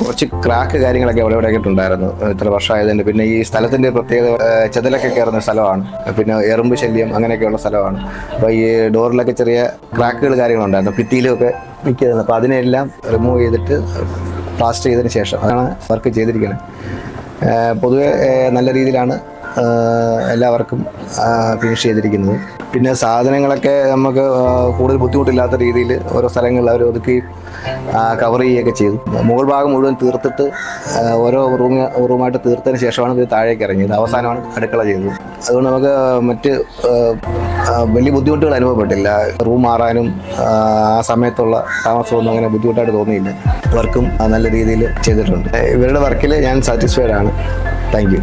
കുറച്ച് ക്രാക്ക് കാര്യങ്ങളൊക്കെ എവിടെയൊക്കെ ഉണ്ടായിരുന്നു ഇത്ര വർഷമായതുകൊണ്ട്. പിന്നെ ഈ സ്ഥലത്തിൻ്റെ പ്രത്യേകത ചെതലൊക്കെ കയറുന്ന സ്ഥലമാണ്, പിന്നെ എറുമ്പ് ശല്യം അങ്ങനെയൊക്കെയുള്ള സ്ഥലമാണ്. അപ്പോൾ ഈ ഡോറിലൊക്കെ ചെറിയ ക്രാക്കുകൾ കാര്യങ്ങളുണ്ടായിരുന്നു, ഭിത്തിയിലുമൊക്കെ മിക്കതായിരുന്നു. അപ്പോൾ അതിനെല്ലാം റിമൂവ് ചെയ്തിട്ട് പ്ലാസ്റ്റർ ചെയ്തതിന് ശേഷം അതാണ് വർക്ക് ചെയ്തിരിക്കുന്നത്. പൊതുവെ നല്ല രീതിയിലാണ് എല്ലാവർക്കും ഫിനിഷ് ചെയ്തിരിക്കുന്നത്. പിന്നെ സാധനങ്ങളൊക്കെ നമുക്ക് കൂടുതൽ ബുദ്ധിമുട്ടില്ലാത്ത രീതിയിൽ ഓരോ സ്ഥലങ്ങളിൽ അവർ ഒതുക്കി കവർ ചെയ്യുകയൊക്കെ ചെയ്തു. മുകൾ ഭാഗം മുഴുവൻ തീർത്തിട്ട് ഓരോ റൂമായിട്ട് തീർത്തതിന് ശേഷമാണ് ഇത് താഴേക്ക് ഇറങ്ങിയത്. അവസാനമാണ് അടുക്കള ചെയ്തത്. അതുകൊണ്ട് നമുക്ക് മറ്റ് വലിയ ബുദ്ധിമുട്ടുകൾ അനുഭവപ്പെട്ടില്ല. റൂം മാറാനും ആ സമയത്തുള്ള താമസമൊന്നും അങ്ങനെ ബുദ്ധിമുട്ടായിട്ട് തോന്നിയില്ല. വർക്കും നല്ല രീതിയിൽ ചെയ്തിട്ടുണ്ട്. ഇവരുടെ വർക്കിൽ ഞാൻ സാറ്റിസ്ഫൈഡ് ആണ്. Thank you.